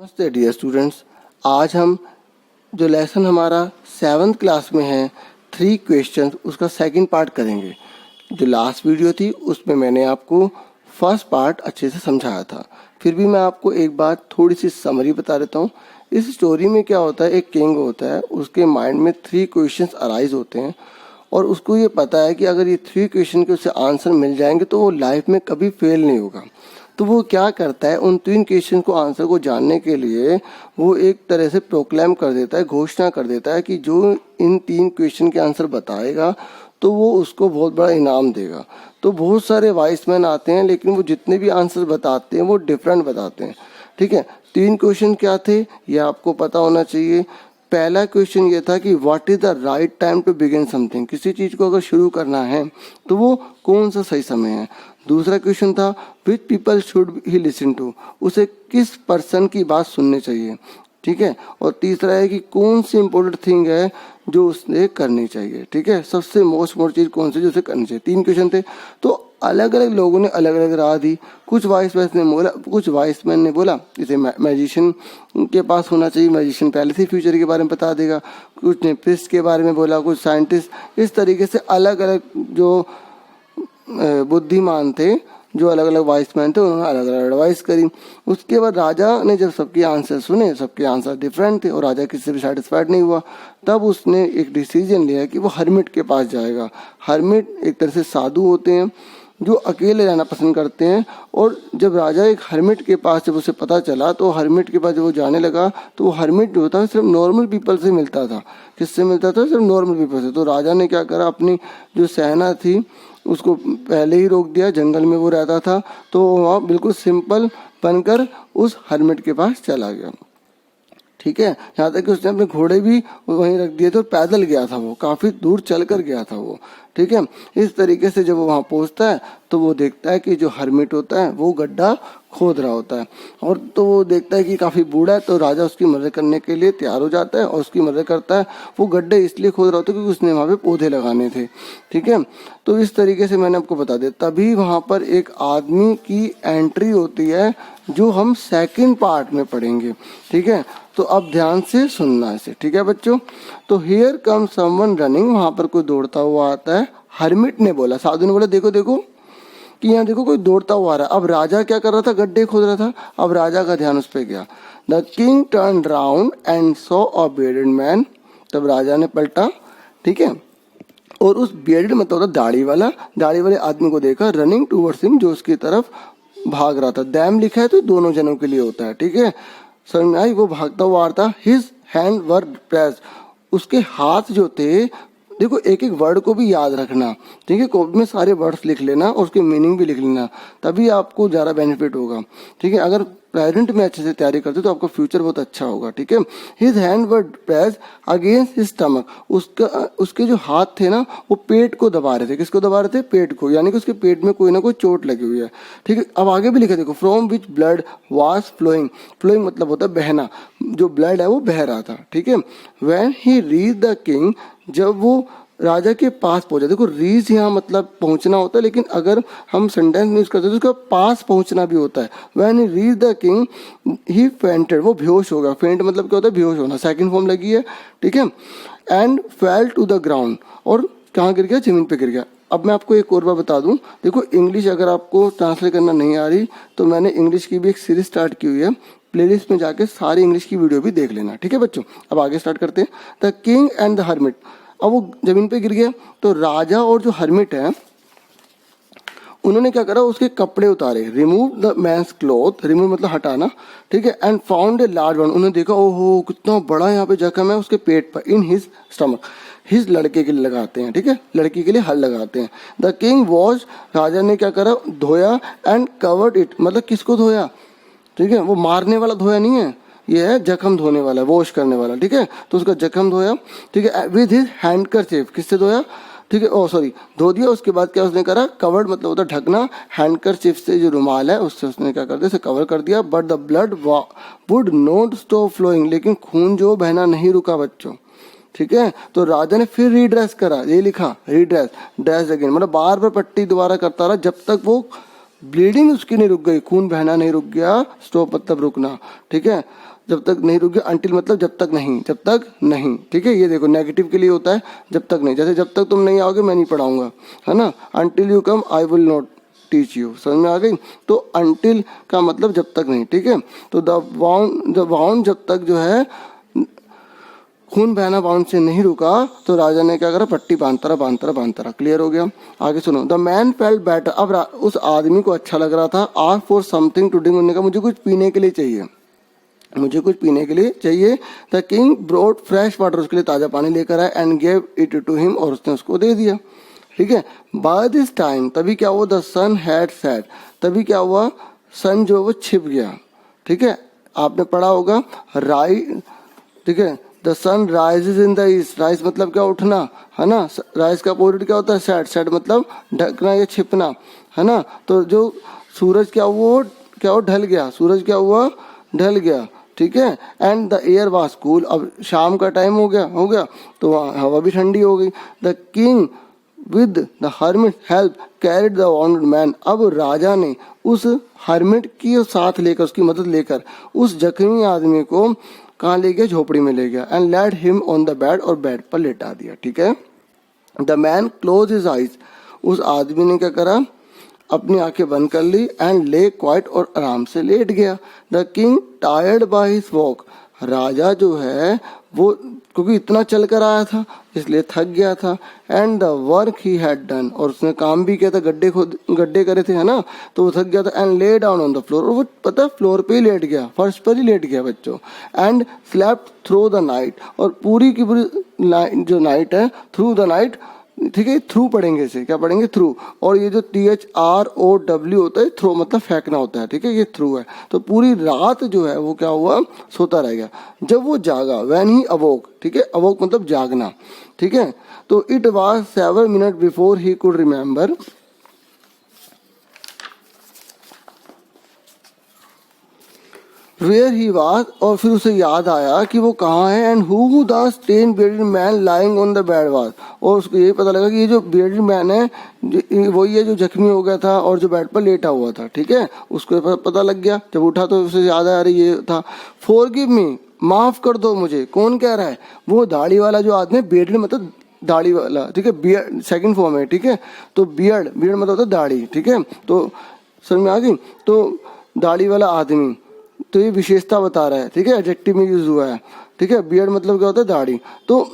नमस्ते dear students. आज हम जो लेसन हमारा 7th क्लास में है 3 क्वेश्चंस उसका सेकंड पार्ट करेंगे। जो लास्ट वीडियो थी उसमें मैंने आपको फर्स्ट पार्ट अच्छे से समझाया था, फिर भी मैं आपको एक बात थोड़ी सी समरी बता देता हूँ। इस स्टोरी में क्या होता है, एक किंग होता है, उसके माइंड में 3 क्वेश्चंस अराइज होते हैं और उसको ये पता है कि अगर ये 3 क्वेश्चन के उसे आंसर मिल जाएंगे तो वो लाइफ में कभी फेल नहीं होगा। तो वो क्या करता है, उन 3 क्वेश्चन को आंसर को जानने के लिए वो एक तरह से प्रोक्लेम कर देता है, घोषणा कर देता है कि जो इन 3 क्वेश्चन के आंसर बताएगा तो वो उसको बहुत बड़ा इनाम देगा। तो बहुत सारे वाइस मैन आते हैं, लेकिन वो जितने भी आंसर बताते हैं वो डिफरेंट बताते हैं। ठीक है, 3 क्वेश्चन क्या थे ये आपको पता होना चाहिए। पहला क्वेश्चन ये था कि what is the right time to begin something, किसी चीज़ को अगर शुरू करना है तो वो कौन सा सही समय है। दूसरा क्वेश्चन था which people should he listen to, उसे किस पर्सन की बात सुननी चाहिए। ठीक है, और तीसरा है कि कौन सी इंपॉर्टेंट थिंग है जो उसने करनी चाहिए। ठीक है, सबसे मोस्ट इम्पोर्टेंट चीज़ कौन सी जो उसे करनी चाहिए। 3 क्वेश्चन थे, तो अलग अलग लोगों ने अलग अलग राह दी। कुछ वाइस मैन ने बोला जैसे मैजिशियन के पास होना चाहिए, मैजिशियन पहले से फ्यूचर के बारे में बता देगा। कुछ ने प्रिस्ट के बारे में बोला, कुछ साइंटिस्ट। इस तरीके से अलग अलग जो बुद्धिमान थे, जो अलग अलग वाइसमैन थे, उन्होंने अलग अलग एडवाइस करी। उसके बाद राजा ने जब सबके आंसर सुने, सबके आंसर डिफरेंट थे और राजा किसी से भी सेटिस्फाइड नहीं हुआ, तब उसने एक डिसीजन लिया कि वो हर्मिट के पास जाएगा। हर्मिट एक तरह से साधु होते हैं जो अकेले रहना पसंद करते हैं। और जब राजा एक हर्मिट के पास जब उसे पता चला तो हर्मिट के पास जब वो जाने लगा तो वो हर्मिट जो था सिर्फ नॉर्मल पीपल से मिलता था। किससे मिलता था? सिर्फ नॉर्मल पीपल से। तो राजा ने क्या करा, अपनी जो सेना थी उसको पहले ही रोक दिया। जंगल में वो रहता था तो वहाँ बिल्कुल सिंपल बनकर उस हर्मिट के पास चला गया। ठीक है, यहाँ तक कि उसने अपने घोड़े भी वहीं रख दिए थे और पैदल गया था, वो काफ़ी दूर चल कर गया था वो। ठीक है, इस तरीके से जब वो वहाँ पहुँचता है तो वो देखता है कि जो हर्मिट होता है वो गड्ढा खोद रहा होता है, और तो वो देखता है कि काफ़ी बूढ़ा है। तो राजा उसकी मदद करने के लिए तैयार हो जाता है और उसकी मदद करता है। वो गड्ढे इसलिए खोद रहा होता है क्योंकि उसने वहाँ पे पौधे लगाने थे। ठीक है, तो इस तरीके से मैंने आपको बता दिया। तभी वहाँ पर एक आदमी की एंट्री होती है जो हम सेकंड पार्ट में पढ़ेंगे। ठीक है, तो अब ध्यान से सुनना इसे। ठीक है बच्चों, तो हियर कम समवन रनिंग, वहाँ पर कोई दौड़ता हुआ आता है। हर्मिट ने बोला, साधु ने बोला देखो देखो कि यहाँ देखो कोई दौड़ता हुआ आ रहा है। अब राजा क्या कर रहा था, गड्ढे खोद रहा था। अब राजा का ध्यान उस पर गया। The king turn round and saw a bearded man, तब राजा ने पलटा। ठीक है, और उस बियर्डेड मतलब होता दाढ़ी वाले आदमी को देखा, रनिंग टूवर्ड्स हिम, जो उसकी तरफ भाग रहा था। दैम लिखा है तो दोनों जनों के लिए होता है। ठीक है, समझ में आई? वो भागता हुआ आ रहा था। हिज हैंड वर प्रेस्ड, उसके हाथ जो थे, देखो एक एक वर्ड को भी याद रखना। ठीक है, कॉपी में सारे वर्ड्स लिख लेना और उसके मीनिंग भी लिख लेना, तभी आपको ज़्यादा बेनिफिट होगा। ठीक है, अगर प्रेजेंट में अच्छे से तैयारी करते तो आपका फ्यूचर बहुत अच्छा होगा। ठीक है, हिज हैंड वर प्रेस्ड अगेंस्ट हिज स्टमक, उसके जो हाथ थे ना वो पेट को दबा रहे थे। किसको दबा रहे थे? पेट को, यानी कि उसके पेट में कोई ना कोई चोट लगी हुई है। ठीक है, अब आगे भी लिखा देखो, from which blood was flowing, flowing मतलब होता है बहना, जो ब्लड है वो बह रहा था। ठीक है, when he reach the king, जब वो राजा के पास पहुंचा। देखो रीच यहाँ मतलब पहुंचना होता है, लेकिन अगर हम सेंटेंस यूज करते हैं तो उसका पास पहुंचना भी होता है। When he reach the king he fainted, वो बेहोश हो गया। फेंट मतलब क्या होता है? बेहोश होना, सेकंड फॉर्म लगी है। ठीक है, and fell to the ground, और कहाँ गिर गया? जमीन पे गिर गया। अब मैं आपको एक और बात बता दूं, देखो इंग्लिश अगर आपको ट्रांसलेट करना नहीं आ रही तो मैंने इंग्लिश की भी एक सीरीज स्टार्ट की हुई है, प्लेलिस्ट में जाके सारी इंग्लिश की वीडियो भी देख लेना। ठीक है बच्चों, अब आगे स्टार्ट करते हैं। The king and the hermit, अब वो जमीन पे गिर गया तो राजा और जो हर्मिट है उन्होंने क्या करा, उसके कपड़े उतारे। Remove the man's cloth, remove मतलब हटाना। ठीक है, and found a large one, उन्होंने देखा ओहो कितना बड़ा यहाँ पे जख्म है उसके पेट पर। इन हिज स्टमक, हिज लड़के के लिए लगाते हैं। ठीक है, लड़की के लिए हल लगाते हैं। द किंग वॉश, राजा ने क्या करा, धोया। एंड कवर्ड इट, मतलब किसको धोया? ठीक है, वो मारने वाला धोया नहीं है, ये है जख्म धोने वाला, वॉश करने वाला। ठीक है, तो उसका जख्म धोया। ठीक है, विद हिज हैंडकरचीफ, किससे धोया? ठीक है, ओ सॉरी, धो दिया। उसके बाद क्या उसने करा, कवर्ड मतलब होता है ढकना, हैंडकरचीफ से जो रुमाल है उससे उसने क्या कर दिया, उसे कवर कर दिया। But the blood would not stop flowing, लेकिन खून जो बहना नहीं रुका बच्चों। ठीक है, तो राजा ने फिर रीड्रेस करा, ये लिखा रीड्रेस, ड्रेस अगेन, मतलब बार बार पट्टी दोबारा करता रहा जब तक वो ब्लीडिंग उसकी नहीं रुक गई, खून बहना नहीं रुक गया। स्टॉप मतलब रुकना। ठीक है, जब तक नहीं रुक गया, अंटिल मतलब जब तक नहीं, जब तक नहीं, ठीक है। ये देखो नेगेटिव के लिए होता है जब तक नहीं, जैसे जब तक तुम नहीं आओगे मैं नहीं पढ़ाऊंगा, है ना। Until you come I will not teach you, समझ में आ गई। तो अंटिल का मतलब जब तक नहीं, ठीक है। तो द वाउंड जब तक जो है खून बहना बाउंड से नहीं रुका तो राजा ने क्या करा, पट्टी बांधता रहा। क्लियर हो गया। आगे सुनो, द मैन फेल्ट बेटर, अब उस आदमी को अच्छा लग रहा था। Ask for something to drink, उन्होंने कहा मुझे कुछ पीने के लिए चाहिए, मुझे कुछ पीने के लिए चाहिए। The king brought fresh water, उसके लिए ताज़ा पानी लेकर आया, and gave it to him, और उसने उसको दे दिया, ठीक है। बाय दिस टाइम, तभी क्या हुआ, द सन हैड सेट, तभी क्या हुआ, सन जो वो छिप गया, ठीक है। आपने पढ़ा होगा राइट, ठीक है। The sun rises in the east, rise मतलब क्या, उठना, है ना। राइज का अपोजिट क्या होता है, सेट, सेट मतलब ढकना या छिपना, है ना। तो जो सूरज क्या हुआ, ढल गया, सूरज क्या हुआ, ढल गया, ठीक है। And the air was cool, अब शाम का टाइम हो गया तो हवा भी ठंडी हो गई। The king with the hermit help carried the bounded man, अब राजा ने उस हर्मिट की साथ लेकर, उसकी मदद लेकर उस जख्मी आदमी को कहाँ ले गया, झोपड़ी में ले गया। And led him on the bed, और बेड पर लेटा दिया, ठीक है। The man close his eyes, उस आदमी ने क्या करा, अपनी आंखें बंद कर ली, एंड ले क्वाइट, और आराम से लेट गया। The king tired by his walk, राजा जो है वो क्योंकि इतना चल कर आया था इसलिए थक गया था। And the work he had done, और उसने काम भी किया था, गड्ढे करे थे, है ना, तो वो थक गया था। And lay down on the floor, और वो पता फ्लोर पे ही लेट गया, फर्श पर ही लेट गया बच्चों। And slept through the night, और पूरी की पूरी जो नाइट है, थ्रू द नाइट, ठीक है। थ्रू पढ़ेंगे इसे, क्या पढ़ेंगे, थ्रू। और ये जो THROW होता है, थ्रो मतलब फेंकना होता है, ठीक है, ये थ्रू है। तो पूरी रात जो है वो क्या हुआ, सोता रह गया। जब वो जागा, व्हेन ही अवोक, ठीक है, अवोक मतलब जागना, ठीक है। तो it was 7 minute before he could remember, where he was, और फिर उसे याद आया कि वो कहाँ है। And who the strange bearded man lying on the bed was, और उसको यही पता लगा कि ये जो बियर्डेड मैन है वही है जो जख्मी हो गया था और जो बेड पर लेटा हुआ था, ठीक है। उसको पता लग गया, जब उठा तो उसे याद आया, अरे ये था। फॉरगिव मी, माफ कर दो मुझे, कौन कह रहा है, वो दाढ़ी वाला जो आदमी, बियर्डेड मतलब दाढ़ी वाला, ठीक है, बियर्ड सेकंड फॉर्म है, ठीक है। तो बियर्ड मतलब होता है दाढ़ी, ठीक है। तो समझ में आ गई, तो दाढ़ी वाला आदमी, तो ये विशेषता बता रहा है, ठीक है, एडजेक्टिव में यूज हुआ है, ठीक है। बियर्ड मतलब क्या होता है, दाढ़ी। तो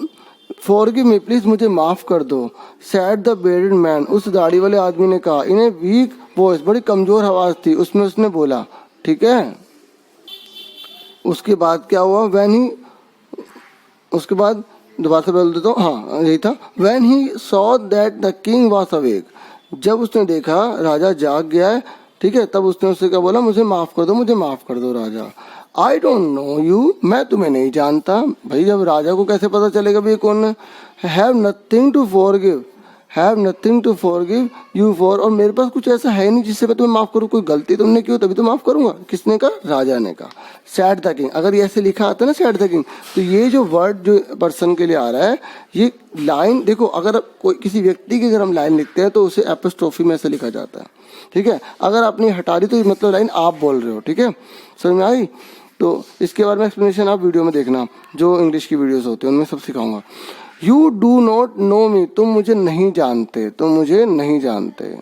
फॉरगिव मी, प्लीज मुझे माफ कर दो। सैड द बियर्डेड मैन, उस दाढ़ी वाले आदमी ने कहा। इन ए वीक वॉइस, बड़ी कमजोर आवाज थी उसमें, उसने बोला, ठीक है। उसके बाद क्या हुआ, व्हेन ही, उसके बाद दोबारा से बोल देता हूँ, हाँ यही था। When he saw that the king was awake, जब उसने देखा राजा जाग गया है, ठीक है, तब उसने उससे क्या बोला, मुझे माफ कर दो, मुझे माफ कर दो राजा। आई डोंट नो यू, मैं तुम्हें नहीं जानता। भाई जब राजा को कैसे पता चलेगा भाई कौन है। Have nothing to forgive, have nothing to forgive you for, और मेरे पास कुछ ऐसा है नहीं जिससे मैं तुम्हें माफ करूँ, कोई गलती तुमने की हो तभी तो माफ करूंगा। किसने कहा, राजा ने कहा। सैड द किंग, अगर ये ऐसे लिखा आता है ना सैड द किंग, तो ये जो वर्ड जो पर्सन के लिए आ रहा है, ये लाइन देखो, अगर कोई किसी व्यक्ति की अगर हम लाइन लिखते हैं तो उसे एपोस्ट्रोफी में ऐसे लिखा जाता है, ठीक है। अगर आपने हटा दी तो मतलब लाइन आप बोल रहे हो, ठीक है, समझ में आई। तो इसके बारे में एक्सप्लेनेशन आप वीडियो में देखना, जो इंग्लिश की वीडियोस होती हैं उनमें सब सिखाऊंगा। यू डू नॉट नो मी, तुम मुझे नहीं जानते, तुम मुझे नहीं जानते।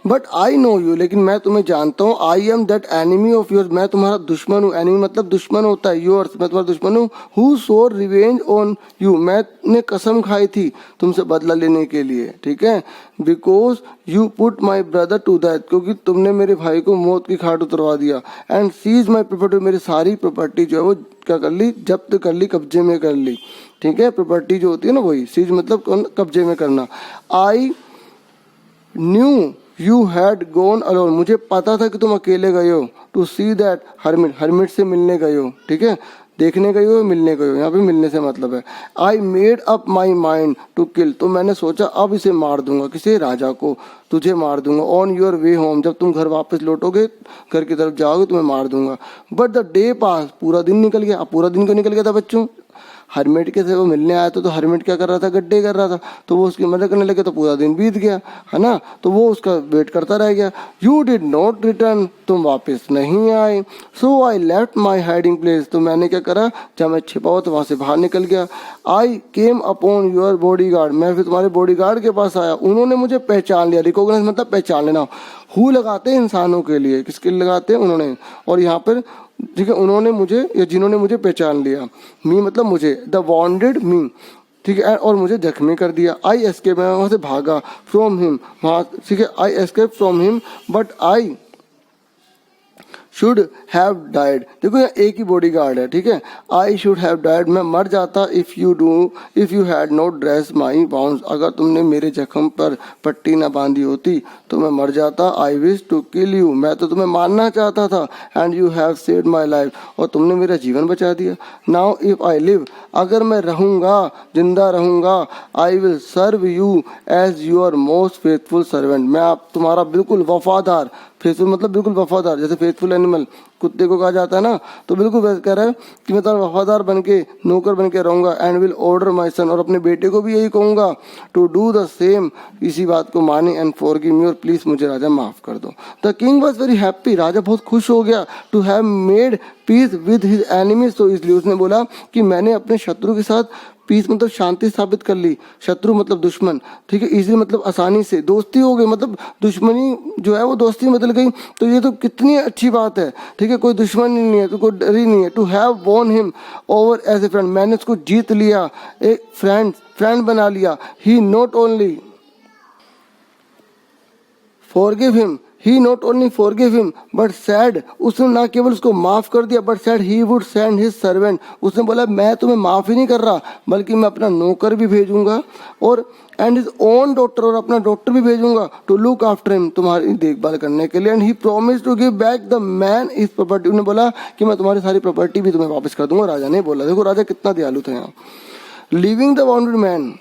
बट आई नो यू, लेकिन मैं तुम्हें जानता हूँ। I am that enemy of yours, मैं तुम्हारा दुश्मन हूँ। एनिमी मतलब दुश्मन होता है, योर्स मैं तुम्हारा दुश्मन हूँ। हु सोर रिवेंज ऑन यू, मैंने कसम खाई थी तुमसे बदला लेने के लिए, ठीक है। Because you put my brother to death, क्योंकि तुमने मेरे भाई को मौत की खाट उतरवा दिया। एंड सीज माई प्रॉपर्टी, मेरी सारी प्रॉपर्टी जो है वो क्या कर ली, जब्त कर ली, कब्जे में कर ली, ठीक है। प्रॉपर्टी जो होती है ना वही, सीज मतलब कब्जे में करना। I knew you had gone alone, मुझे पता था कि तुम अकेले गए हो। To see that hermit, hermit से मिलने गए हो, ठीक है, देखने गए हो, मिलने गए हो, यहाँ पे मिलने से मतलब है। I made up my mind to kill, तो मैंने सोचा अब इसे मार दूंगा, किसे, राजा को, तुझे मार दूंगा। ऑन योर वे होम, जब तुम घर वापस लौटोगे, घर की तरफ जाओगे, तुम्हें मार दूंगा। बट द डे पास, पूरा दिन निकल गया। अब पूरा दिन क्यों निकल गया था बच्चों, हरमेट के से वो मिलने आया तो हरमेट क्या कर रहा था, गड्ढे कर रहा था, तो वो उसकी मदद करने लगे तो पूरा दिन बीत गया, है ना। तो वो उसका वेट करता रह गया। यू डिड नॉट रिटर्न, तुम वापस नहीं आए। So I left my hiding place, तो मैंने क्या करा, जब मैं छिपा हुआ तो वहाँ से बाहर निकल गया। I came upon your body guard, मैं फिर तुम्हारे बॉडी गार्ड के पास आया, उन्होंने मुझे पहचान लिया। रिकॉग्नाइज मतलब पहचान लेना। हु लगाते हैं इंसानों के लिए, किसके लिए लगाते हैं, उन्होंने। और यहाँ पर ठीक है, उन्होंने मुझे या जिन्होंने मुझे पहचान लिया। मी मतलब मुझे, द वॉन्डेड मी, ठीक है, और मुझे जख्मी कर दिया। आई एस्केप, मैं वहाँ से भागा, फ्रॉम हिम, वहाँ, ठीक है, I escape from him but I should have died. देखो यहाँ एक ही बॉडी गार्ड है, ठीक है। आई शुड हैव डाइड, मैं मर जाता, if you had not dress my bounds, अगर तुमने मेरे जख्म पर पट्टी ना बांधी होती तो मैं मर जाता। I wish to kill you, मैं तो तुम्हें मारना चाहता था। And you have saved my life, और तुमने मेरा जीवन बचा दिया। नाउ इफ़ आई लिव, अगर मैं रहूँगा, जिंदा रहूँगा, I will serve you as your most faithful servant, मैं आप तुम्हारा बिल्कुल वफादार, फेथफुल मतलब बिल्कुल वफादार, जैसे फेथफुल एनिमल कुत्ते को कहा जाता है ना, तो बिल्कुल वैसे कह रहा है कि मैं तुम्हारा वफादार बन के, नौकर बन के रहूँगा। एंड विल ऑर्डर माई सन, और अपने बेटे को भी यही कहूँगा, टू डू द सेम, इसी बात को माने। एंड फॉरगिव मी, और प्लीज़ मुझे राजा माफ़ कर दो। The king was very happy, राजा बहुत खुश हो गया, to have made peace with his enemies, तो इसलिए उसने बोला कि मैंने अपने शत्रु के साथ पीस मतलब शांति स्थापित कर ली, शत्रु मतलब दुश्मन, ठीक है, इजी मतलब आसानी से, दोस्ती हो गई मतलब दुश्मनी जो है वो दोस्ती में बदल गई। तो ये तो कितनी अच्छी बात है, ठीक है, कोई दुश्मन ही नहीं है, तो कोई डर ही नहीं है। To have won him over as a friend, मैंने उसको जीत लिया, एक फ्रेंड बना लिया। He not only forgive him, he not only forgive him but said, उसने ना केवल उसको माफ़ कर दिया, but said he would send his servant, उसने बोला मैं तुम्हें माफ़ ही नहीं कर रहा, बल्कि मैं अपना नौकर भी भेजूंगा, और एंड हिज ओन डॉटर, और अपना डॉक्टर भी भेजूंगा, टू लुक आफ्टर हिम, तुम्हारी देखभाल करने के लिए। And he promise to give back the man is property, उन्होंने बोला कि मैं तुम्हारी सारी प्रॉपर्टी भी तुम्हें वापस कर दूंगा, राजा ने बोला। देखो राजा कितना दयालु था यहाँ। लिविंग द वाउंडेड मैन,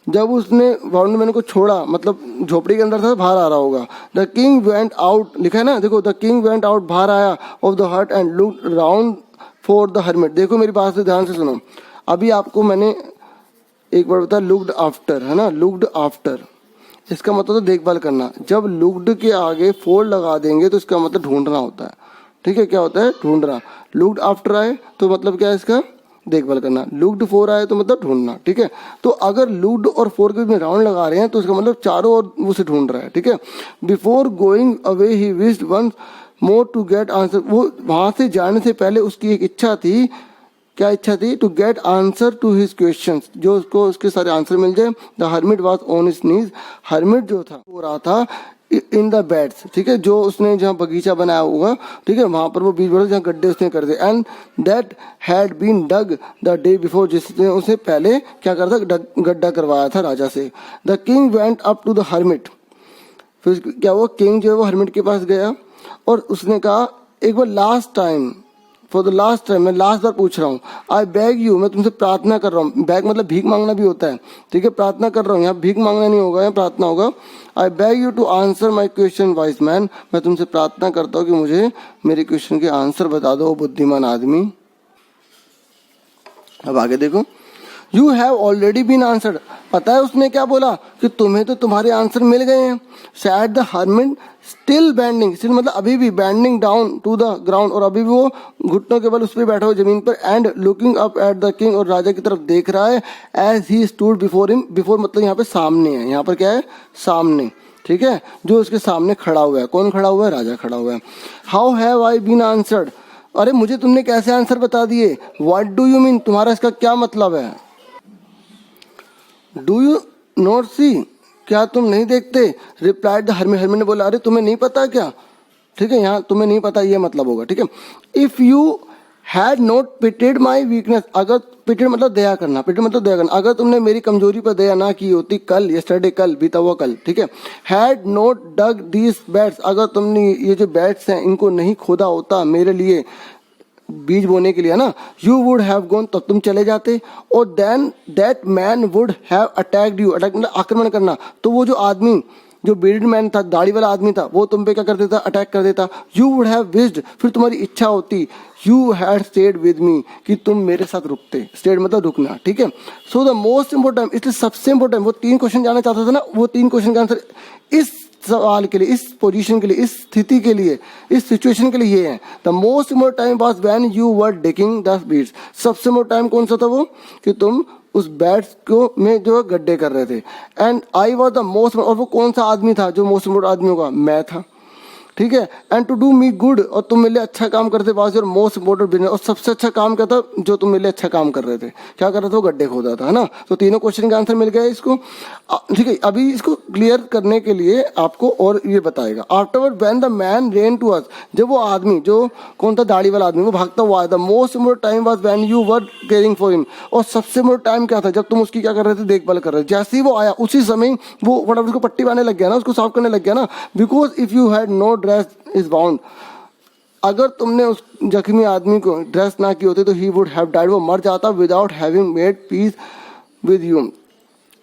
जब उसने वाउंडेड मैन को छोड़ा, मतलब झोपड़ी के अंदर था, बाहर आ रहा होगा। द किंग वेंट आउट, लिखा है ना, देखो, द किंग वेंट आउट, बाहर आया, ऑफ द हट and looked round for the hermit. देखो मेरी बात से ध्यान से सुनो, अभी आपको मैंने एक बार बताया लुक्ड आफ्टर, है ना, लुक्ड आफ्टर, इसका मतलब तो देखभाल करना। जब लुक्ड के आगे फोर लगा देंगे तो इसका मतलब ढूंढना होता है, ठीक है, क्या होता है, ढूंढना। लुक्ड आफ्टर आए तो मतलब क्या है इसका, देखभाल करना। लुक्ड फॉर आए तो मतलब ढूंढना, ठीक है। तो अगर लुक्ड और फॉर के बीच में राउंड लगा रहे हैं तो इसका मतलब चारों ओर उसे ढूंढ रहा है, ठीक है। Before going away he wished once more to get answer, वो वहाँ से जाने से पहले उसकी एक इच्छा थी, क्या इच्छा थी, to get answer to his question, जो उसको उसके सारे आंसर मिल जाए। The hermit was on his knees, hermit जो था वो रहा था इन द बेड्स, ठीक है, जो उसने जहाँ बगीचा बनाया होगा, ठीक है, वहाँ पर वो बीज बड़ा जहाँ गड्ढे उसने कर दिए। And that had been dug the day before, जिसने उसे पहले क्या करा था, गड्ढा करवाया था राजा से। The king went up to the hermit, फिर क्या हुआ, किंग जो है वो हर्मिट के पास गया और उसने कहा एक बार last time, for the last time, मैं लास्ट बार पूछ रहा हूँ, आई बैग यू, मैं तुमसे प्रार्थना कर रहा हूँ। बैग मतलब भीख मांगना भी होता है, ठीक है, प्रार्थना कर रहा हूँ, यहाँ भीख मांगना नहीं होगा, यहाँ प्रार्थना होगा। I beg you to answer my question wise man, मैं तुमसे प्रार्थना करता हूँ कि मुझे मेरे क्वेश्चन के आंसर बता दो बुद्धिमान आदमी। अब आगे देखो, you have already been answered, पता है उसने क्या बोला कि तुम्हें तो तुम्हारे आंसर मिल गए हैं। Said the hermit still bending, still मतलब अभी भी, bending down to the ground, और अभी भी वो घुटनों के बल उस पर बैठा हुआ जमीन पर। And looking up at the king, और राजा की तरफ देख रहा है। As he stood before him, before मतलब यहाँ पे सामने है, यहाँ पर क्या है, सामने, ठीक है, जो उसके सामने खड़ा हुआ है। कौन खड़ा हुआ है, राजा खड़ा हुआ है। How have I been answered, अरे मुझे तुमने कैसे आंसर बता दिए। व्हाट डू यू मीन, तुम्हारा इसका क्या मतलब है। डू यू नॉट सी, क्या तुम नहीं देखते। रिप्लाइड द हर्मिट, हर्मिट ने बोला अरे तुम्हें नहीं पता क्या, ठीक है, यहाँ तुम्हें नहीं पता ये मतलब होगा, ठीक है। If you had not pitted my weakness, अगर पिटेड मतलब दया करना, पिटेड मतलब दया करना, अगर तुमने मेरी कमजोरी पर दया ना की होती, कल यस्टरडे, कल बीता हुआ कल, ठीक है। Had not dug these beds, अगर तुमने ये जो बेड्स हैं इनको नहीं खोदा होता मेरे लिए, बीज बोने के लिए, है ना, यू वुड हैव गॉन, तब तुम चले जाते। और then that man would have attacked you, attack मतलब आक्रमण करना, तो वो जो आदमी जो bearded मैन था, दाढ़ी वाला आदमी था, वो तुम पे क्या कर देता, अटैक कर देता. यू वुड हैव विश्ड, फिर तुम्हारी इच्छा होती, you had stayed with me, कि तुम मेरे साथ रुकते. स्टेड मतलब रुकना, ठीक है. सो द मोस्ट इंपॉर्टेंट, इसलिए सबसे इंपॉर्टेंट, वो 3 क्वेश्चन जानना चाहता था ना, वो 3 क्वेश्चन का आंसर इस सवाल के लिए, इस पोजीशन के लिए, इस स्थिति के लिए, इस सिचुएशन के लिए ये है. The most important time was when you were digging the beads. सबसे इम्पोर्टेंट टाइम कौन सा था वो, कि तुम उस बैट्स को में जो गड्ढे कर रहे थे. And I was the most, और वो कौन सा आदमी था जो मोस्ट इम्पोर्टेंट आदमी होगा, मैं था, ठीक है. And to do me good, और तुम मेरे लिए अच्छा काम करते, was your most important business. और सबसे अच्छा काम क्या था जो तुम मेरे लिए अच्छा काम कर रहे थे, क्या कर रहे थे, वो गड्ढे खोदा था, है ना. तो तीनों क्वेश्चन का आंसर मिल गया इसको, ठीक है. अभी इसको क्लियर करने के लिए आपको और ये बताएगा. Afterward when the man ran to us, जब वो आदमी, जो कौन था, दाढ़ी वाला आदमी, वो भागता हुआ आया. The most important time was when you were caring for him, और सबसे इम्पोर्टेंट टाइम क्या था, जब तुम उसकी क्या कर रहे थे, देखभाल कर रहे थे. जैसे ही वो आया उसी समय वो फटाफट उसको पट्टी बांधने लग गया ना, उसको साफ करने लग गया ना. Because if you had no dress is bound, अगर तुमने उस जख्मी आदमी को ड्रेस ना की होती तो ही वुड हैव डाइड, वो मर जाता without having made peace with you,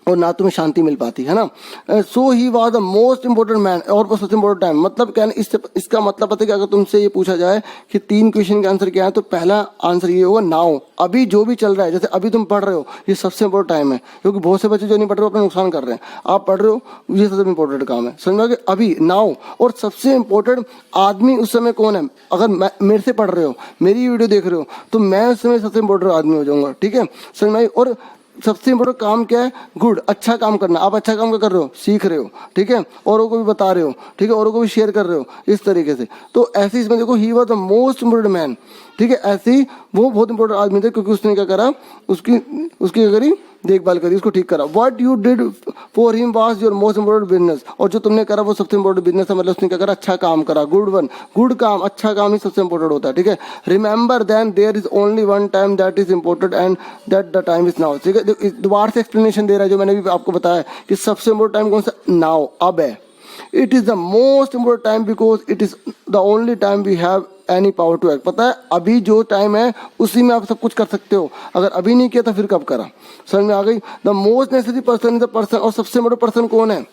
और ना तुम्हें शांति मिल पाती, है ना. So he was the most important man, और वो सबसे इंपॉर्टेंट टाइम. मतलब क्या है, इसका मतलब पता है कि अगर तुमसे ये पूछा जाए कि 3 क्वेश्चन का आंसर क्या है, तो पहला आंसर ये होगा नाउ, अभी जो भी चल रहा है. जैसे अभी तुम पढ़ रहे हो, ये सबसे इंपॉर्टेंट टाइम है, क्योंकि बहुत से बच्चे जो नहीं पढ़ रहे हो अपना नुकसान कर रहे हैं. आप पढ़ रहे हो, ये सबसे इंपॉर्टेंट काम है, समझ में, अभी नाउ. और सबसे इंपॉर्टेंट आदमी उस समय कौन है, अगर मेरे से पढ़ रहे हो, मेरी वीडियो देख रहे हो, तो मैं उस समय सबसे इंपॉर्टेंट आदमी हो जाऊंगा, ठीक है, समझ में. और सबसे इंपॉर्टेंट काम क्या है, गुड, अच्छा काम करना. आप अच्छा काम क्या कर रहे हो, सीख रहे हो, ठीक है, औरों को भी बता रहे हो, ठीक है, औरों को भी शेयर कर रहे हो, इस तरीके से. तो ऐसे इसमें देखो, ही was the most important man, ठीक है. ऐसे ही वो बहुत इंपॉर्टेंट आदमी थे, क्योंकि उसने क्या करा, उसकी क्या करी, देखभाल करी, उसको ठीक करा. What you did for him was your most important business, और जो तुमने करा वो सबसे इंपॉर्टेंट बिजनेस है. मतलब उसने क्या करा, अच्छा काम करा, गुड वन, गुड काम, अच्छा काम ही सबसे इंपॉर्टेंट होता है, ठीक है. Remember then there is only one time that is important and that the time is now, ठीक है. दोबारा से एक्सप्लेनेशन दे रहा है, जो मैंने भी आपको बताया कि सबसे इंपॉर्टेंट टाइम कौन सा, नाउ, अब है. It is the most important time because it is the only time we have any power to act. पता है, अभी जो टाइम है उसी में आप सब कुछ कर सकते हो. अगर अभी नहीं किया तो फिर कब करा, समझ में आ गई. The most necessary person is the person, और सबसे बड़ा पर्सन कौन है,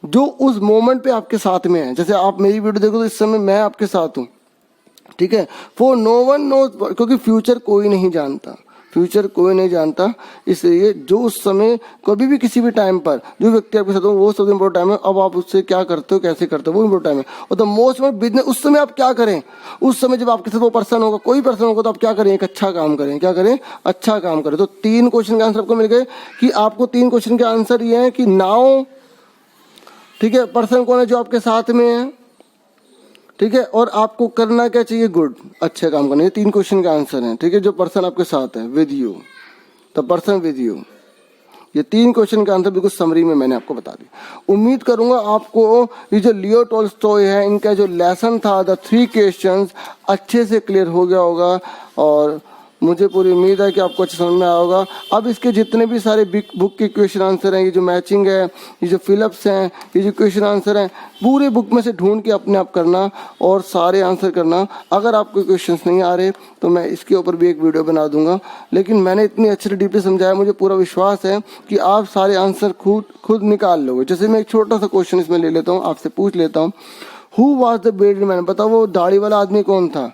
जो उस मोमेंट पे आपके साथ में है. जैसे आप मेरी वीडियो देखो तो इस समय मैं आपके साथ हूँ, ठीक है. फॉर नो वन नोज, क्योंकि फ्यूचर कोई नहीं जानता, फ्यूचर कोई नहीं जानता. इसलिए जो उस समय कभी भी किसी भी टाइम पर जो व्यक्ति आपके साथ हो, वो सबसे इंपॉर्टेंट टाइम है. अब आप उससे क्या करते हो, कैसे करते हो, वो इंपॉर्टेंट टाइम है. और द मोस्ट इंपॉर्टेंट बिजनेस, उस समय आप क्या करें, उस समय जब आपके साथ वो पर्सन होगा, कोई पर्सन होगा, तो आप क्या करें, एक अच्छा काम करें. क्या करें, अच्छा काम करें. तो 3 क्वेश्चन के आंसर आपको मिल गए, कि आपको 3 क्वेश्चन के आंसर ये है कि नाउ, ठीक है, पर्सन कौन है जो आपके साथ में है, ठीक है, और आपको करना क्या चाहिए, गुड, अच्छे काम करना. ये 3 क्वेश्चन का आंसर है, ठीक है. जो पर्सन आपके साथ है, with you, the person with you. ये 3 क्वेश्चन का आंसर बिल्कुल समरी में मैंने आपको बता दिया. उम्मीद करूंगा आपको ये जो लियो टॉल्स्टॉय है, इनका जो लेसन था, द 3 क्वेश्चंस, अच्छे से क्लियर हो गया होगा. और मुझे पूरी उम्मीद है कि आपको अच्छे समझ में आया होगा. अब इसके जितने भी सारे बुक के क्वेश्चन आंसर हैं, ये जो मैचिंग है, ये जो फिलअप्स हैं, ये जो क्वेश्चन आंसर हैं, पूरे बुक में से ढूंढ के अपने आप करना और सारे आंसर करना. अगर आपको क्वेश्चंस नहीं आ रहे तो मैं इसके ऊपर भी एक वीडियो बना दूंगा. लेकिन मैंने इतनी अच्छे डीपली समझाया, मुझे पूरा विश्वास है कि आप सारे आंसर खुद निकाल लोगे. जैसे मैं एक छोटा सा क्वेश्चन इसमें ले लेता हूँ, आपसे पूछ लेता हूँ. Who was the Baird man, बताओ वो दाढ़ी वाला आदमी कौन था.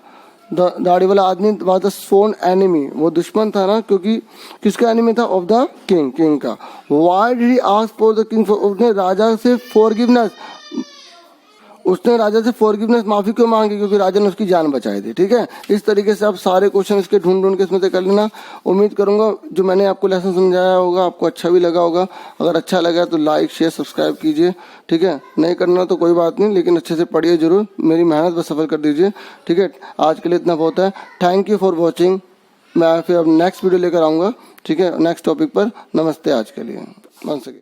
दाढ़ी वाला आदमी वाज द स्वर्न एनिमी, वो दुश्मन था ना, क्योंकि किसका एनिमी था, ऑफ द किंग का. Why did he ask for the king, उसने राजा से फॉरगिवनेस, उसने राजा से फॉरगिवनेस, माफी क्यों मांगी, क्योंकि राजा ने उसकी जान बचाई थी, ठीक है. इस तरीके से आप सारे क्वेश्चन इसके ढूंढ के इसमें से कर लेना. उम्मीद करूंगा जो मैंने आपको लेसन समझाया होगा आपको अच्छा भी लगा होगा. अगर अच्छा लगा तो लाइक शेयर सब्सक्राइब कीजिए, ठीक है. नहीं करना तो कोई बात नहीं, लेकिन अच्छे से पढ़िए जरूर, मेरी मेहनत बस सफल कर दीजिए, ठीक है. आज के लिए इतना बहुत है. Thank you for watching. मैं फिर अब नेक्स्ट वीडियो लेकर आऊँगा, ठीक है, नेक्स्ट टॉपिक पर. नमस्ते आज के लिए. One second.